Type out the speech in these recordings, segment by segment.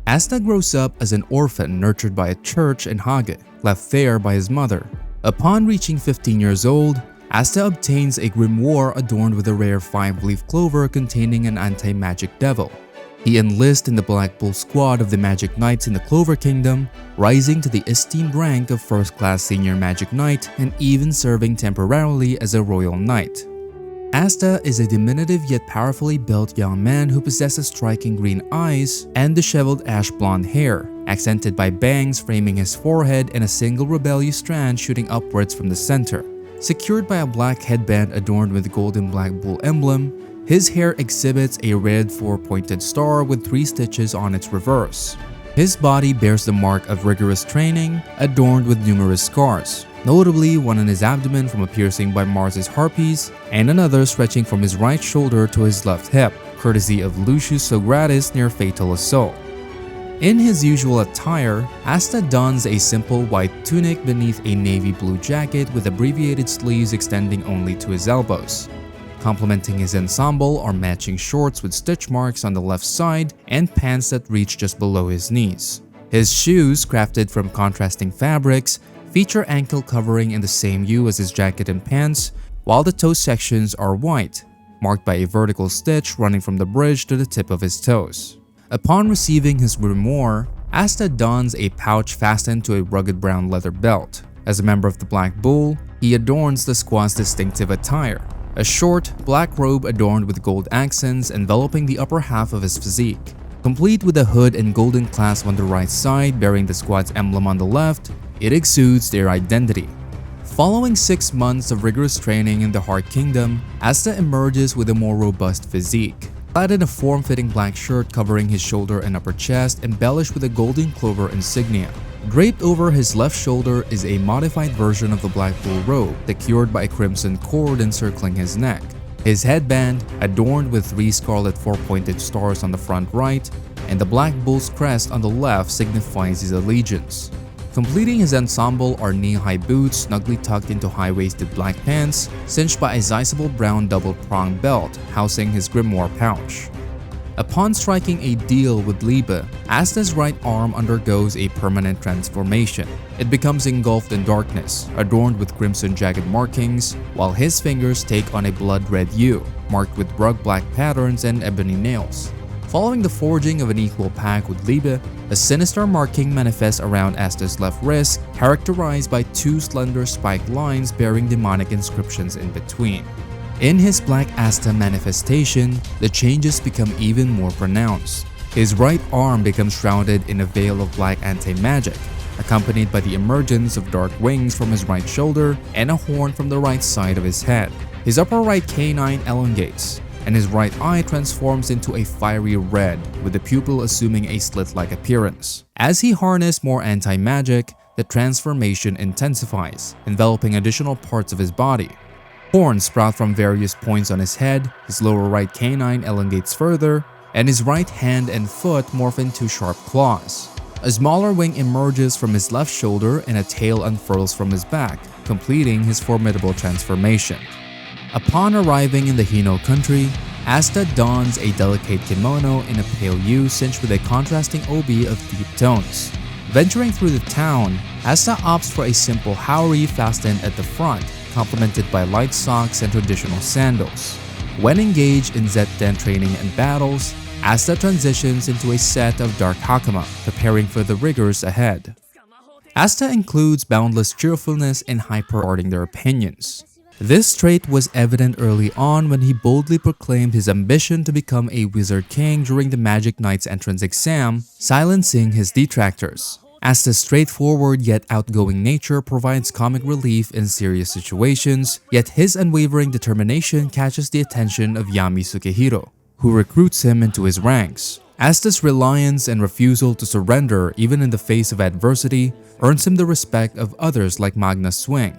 Asta grows up as an orphan nurtured by a church in Hage, left there by his mother. Upon reaching 15 years old, Asta obtains a grimoire adorned with a rare 5-leaf clover containing an anti-magic devil. He enlists in the Black Bull squad of the Magic Knights in the Clover Kingdom, rising to the esteemed rank of first-class senior Magic Knight and even serving temporarily as a royal knight. Asta is a diminutive yet powerfully built young man who possesses striking green eyes and disheveled ash blonde hair, accented by bangs framing his forehead and a single rebellious strand shooting upwards from the center. Secured by a black headband adorned with golden Black Bull emblem, his hair exhibits a red 4-pointed star with 3 stitches on its reverse. His body bears the mark of rigorous training, adorned with numerous scars, notably one on his abdomen from a piercing by Mars's harpies, and another stretching from his right shoulder to his left hip, courtesy of Lucius Socrates near Fatal Assault. In his usual attire, Asta dons a simple white tunic beneath a navy blue jacket with abbreviated sleeves extending only to his elbows. Complementing his ensemble are matching shorts with stitch marks on the left side and pants that reach just below his knees. His shoes, crafted from contrasting fabrics, feature ankle covering in the same hue as his jacket and pants, while the toe sections are white, marked by a vertical stitch running from the bridge to the tip of his toes. Upon receiving his grimoire, Asta dons a pouch fastened to a rugged brown leather belt. As a member of the Black Bull, he adorns the squad's distinctive attire, a short, black robe adorned with gold accents enveloping the upper half of his physique, complete with a hood and golden clasp on the right side bearing the squad's emblem on the left. It exudes their identity. Following 6 months of rigorous training in the Heart Kingdom, Asta emerges with a more robust physique, clad in a form-fitting black shirt covering his shoulder and upper chest, embellished with a golden clover insignia. Draped over his left shoulder is a modified version of the Black Bull robe, secured by a crimson cord encircling his neck. His headband, adorned with 3 scarlet 4-pointed stars on the front right, and the Black Bull's crest on the left signifies his allegiance. Completing his ensemble are knee-high boots snugly tucked into high-waisted black pants, cinched by a sizable brown double-pronged belt housing his grimoire pouch. Upon striking a deal with Liba, Asta's right arm undergoes a permanent transformation. It becomes engulfed in darkness, adorned with crimson jagged markings, while his fingers take on a blood-red hue, marked with rug black patterns and ebony nails. Following the forging of an equal pact with Liba, a sinister marking manifests around Asta's left wrist, characterized by 2 slender spiked lines bearing demonic inscriptions in between. In his Black Asta manifestation, the changes become even more pronounced. His right arm becomes shrouded in a veil of black anti-magic, accompanied by the emergence of dark wings from his right shoulder and a horn from the right side of his head. His upper right canine elongates, and his right eye transforms into a fiery red, with the pupil assuming a slit-like appearance. As he harnesses more anti-magic, the transformation intensifies, enveloping additional parts of his body. Horns sprout from various points on his head, his lower right canine elongates further, and his right hand and foot morph into sharp claws. A smaller wing emerges from his left shoulder and a tail unfurls from his back, completing his formidable transformation. Upon arriving in the Hino country, Asta dons a delicate kimono in a pale hue cinched with a contrasting obi of deep tones. Venturing through the town, Asta opts for a simple haori fastened at the front, complemented by light socks and traditional sandals. When engaged in Zetten training and battles, Asta transitions into a set of dark hakama, preparing for the rigors ahead. Asta includes boundless cheerfulness and hyper-arting their opinions. This trait was evident early on when he boldly proclaimed his ambition to become a Wizard King during the Magic Knight's entrance exam, silencing his detractors. Asta's straightforward yet outgoing nature provides comic relief in serious situations, yet his unwavering determination catches the attention of Yami Sukehiro, who recruits him into his ranks. Asta's reliance and refusal to surrender even in the face of adversity earns him the respect of others like Magna Swing.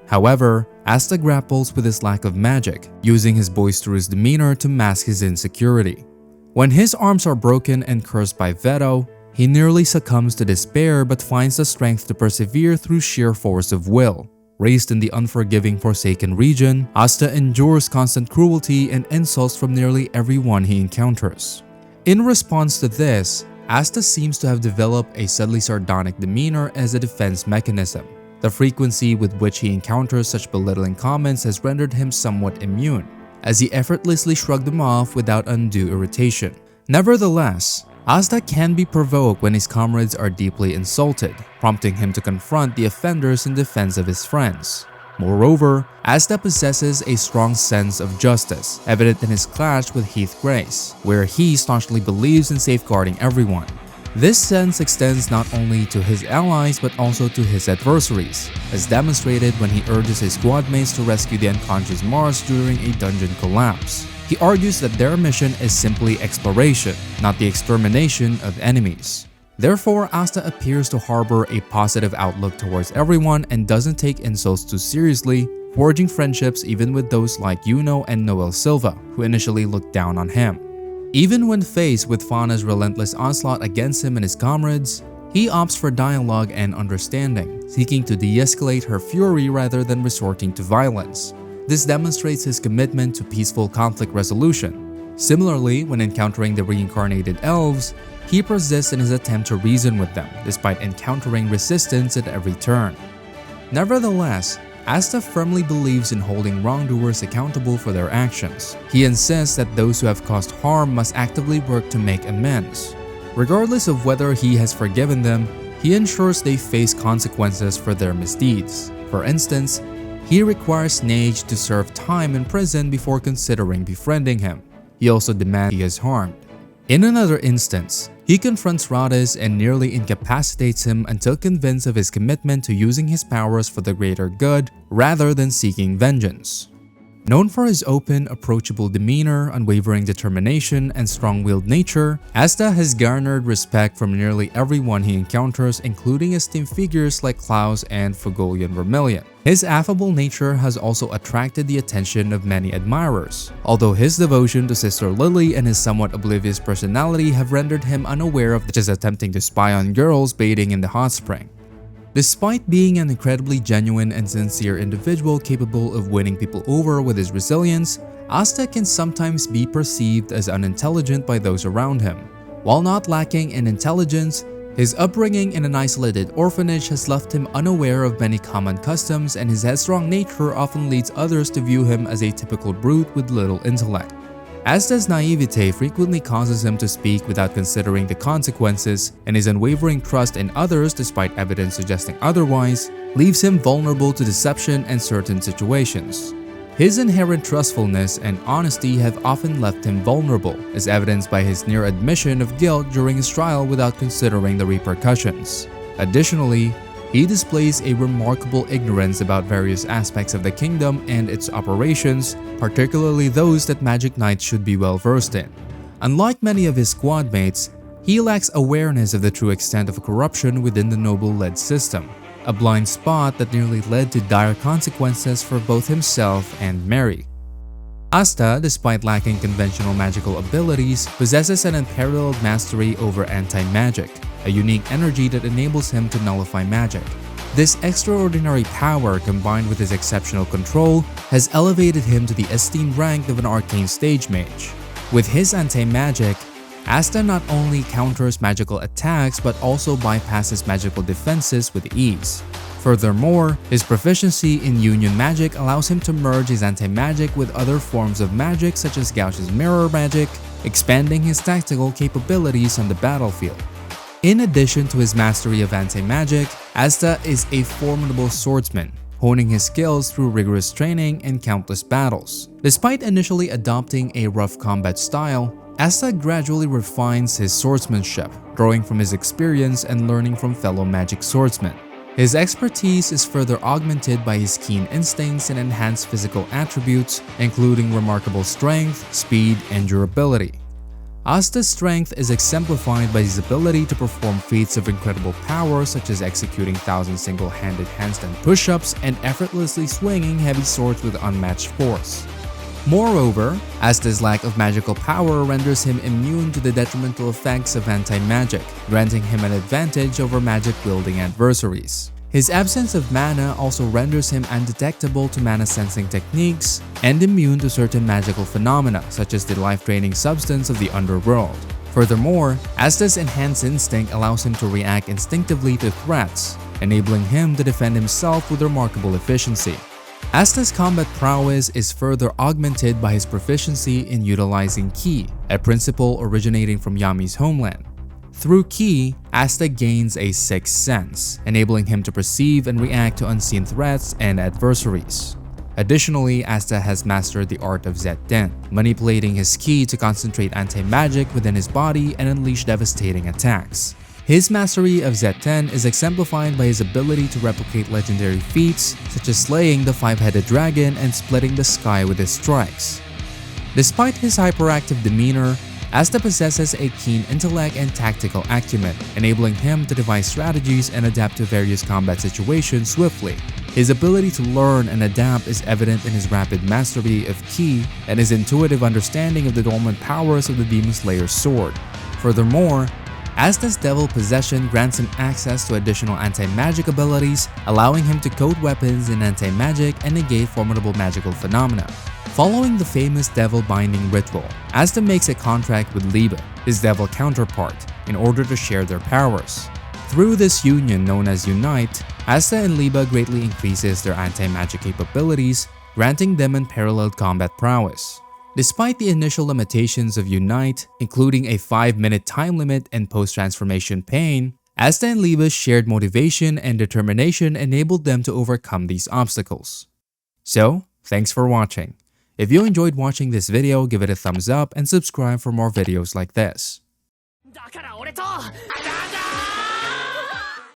However, Asta grapples with his lack of magic, using his boisterous demeanor to mask his insecurity. When his arms are broken and cursed by Veto, He nearly succumbs to despair but finds the strength to persevere through sheer force of will. Raised in the unforgiving Forsaken region, Asta endures constant cruelty and insults from nearly everyone he encounters. In response to this, Asta seems to have developed a subtly sardonic demeanor as a defense mechanism. The frequency with which he encounters such belittling comments has rendered him somewhat immune, as he effortlessly shrugged them off without undue irritation. Nevertheless, Asta can be provoked when his comrades are deeply insulted, prompting him to confront the offenders in defense of his friends. Moreover, Asta possesses a strong sense of justice, evident in his clash with Heath Grace, where he staunchly believes in safeguarding everyone. This sense extends not only to his allies but also to his adversaries, as demonstrated when he urges his squadmates to rescue the unconscious Mars during a dungeon collapse. He argues that their mission is simply exploration, not the extermination of enemies. Therefore, Asta appears to harbor a positive outlook towards everyone and doesn't take insults too seriously, forging friendships even with those like Yuno and Noel Silva, who initially looked down on him. Even when faced with Fauna's relentless onslaught against him and his comrades, he opts for dialogue and understanding, seeking to de-escalate her fury rather than resorting to violence. This demonstrates his commitment to peaceful conflict resolution. Similarly, when encountering the reincarnated elves, he persists in his attempt to reason with them, despite encountering resistance at every turn. Nevertheless, Asta firmly believes in holding wrongdoers accountable for their actions. He insists that those who have caused harm must actively work to make amends. Regardless of whether he has forgiven them, he ensures they face consequences for their misdeeds. For instance, he requires Nage to serve time in prison before considering befriending him. He also demands he is harmed. In another instance, he confronts Radis and nearly incapacitates him until convinced of his commitment to using his powers for the greater good rather than seeking vengeance. Known for his open, approachable demeanor, unwavering determination, and strong-willed nature, Asta has garnered respect from nearly everyone he encounters, including esteemed figures like Klaus and Fugolian Vermilion. His affable nature has also attracted the attention of many admirers, although his devotion to Sister Lily and his somewhat oblivious personality have rendered him unaware of just attempting to spy on girls bathing in the hot spring. Despite being an incredibly genuine and sincere individual capable of winning people over with his resilience, Asta can sometimes be perceived as unintelligent by those around him. While not lacking in intelligence, his upbringing in an isolated orphanage has left him unaware of many common customs, and his headstrong nature often leads others to view him as a typical brute with little intellect. Asta's naivete frequently causes him to speak without considering the consequences, and his unwavering trust in others despite evidence suggesting otherwise leaves him vulnerable to deception in certain situations. His inherent trustfulness and honesty have often left him vulnerable, as evidenced by his near admission of guilt during his trial without considering the repercussions. Additionally, he displays a remarkable ignorance about various aspects of the kingdom and its operations, particularly those that magic knights should be well versed in. Unlike many of his squadmates, he lacks awareness of the true extent of corruption within the noble-led system, a blind spot that nearly led to dire consequences for both himself and Mary. Asta, despite lacking conventional magical abilities, possesses an unparalleled mastery over anti-magic, a unique energy that enables him to nullify magic. This extraordinary power, combined with his exceptional control, has elevated him to the esteemed rank of an arcane stage mage. With his anti-magic, Asta not only counters magical attacks but also bypasses magical defenses with ease. Furthermore, his proficiency in union magic allows him to merge his anti-magic with other forms of magic such as Gauch's mirror magic, expanding his tactical capabilities on the battlefield. In addition to his mastery of anti-magic, Asta is a formidable swordsman, honing his skills through rigorous training and countless battles. Despite initially adopting a rough combat style, Asta gradually refines his swordsmanship, drawing from his experience and learning from fellow magic swordsmen. His expertise is further augmented by his keen instincts and enhanced physical attributes, including remarkable strength, speed, and durability. Asta's strength is exemplified by his ability to perform feats of incredible power such as executing 1,000 single-handed handstand push-ups and effortlessly swinging heavy swords with unmatched force. Moreover, Asta's lack of magical power renders him immune to the detrimental effects of anti-magic, granting him an advantage over magic-wielding adversaries. His absence of mana also renders him undetectable to mana-sensing techniques and immune to certain magical phenomena such as the life-draining substance of the underworld. Furthermore, Asta's enhanced instinct allows him to react instinctively to threats, enabling him to defend himself with remarkable efficiency. Asta's combat prowess is further augmented by his proficiency in utilizing Ki, a principle originating from Yami's homeland. Through Ki, Asta gains a sixth sense, enabling him to perceive and react to unseen threats and adversaries. Additionally, Asta has mastered the art of Zetten, manipulating his Ki to concentrate anti-magic within his body and unleash devastating attacks. His mastery of Zetten is exemplified by his ability to replicate legendary feats such as slaying the five-headed dragon and splitting the sky with his strikes. Despite his hyperactive demeanor, Asta possesses a keen intellect and tactical acumen, enabling him to devise strategies and adapt to various combat situations swiftly. His ability to learn and adapt is evident in his rapid mastery of Ki and his intuitive understanding of the dormant powers of the Demon Slayer's sword. Furthermore, Asta's Devil Possession grants him access to additional anti-magic abilities, allowing him to code weapons in anti-magic and negate formidable magical phenomena. Following the famous Devil Binding ritual, Asta makes a contract with Liba, his devil counterpart, in order to share their powers. Through this union known as Unite, Asta and Liba greatly increases their anti-magic capabilities, granting them unparalleled combat prowess. Despite the initial limitations of Unite, including a 5-minute time limit and post-transformation pain, Asta and Liba's shared motivation and determination enabled them to overcome these obstacles. So, thanks for watching. If you enjoyed watching this video, give it a thumbs up and subscribe for more videos like this.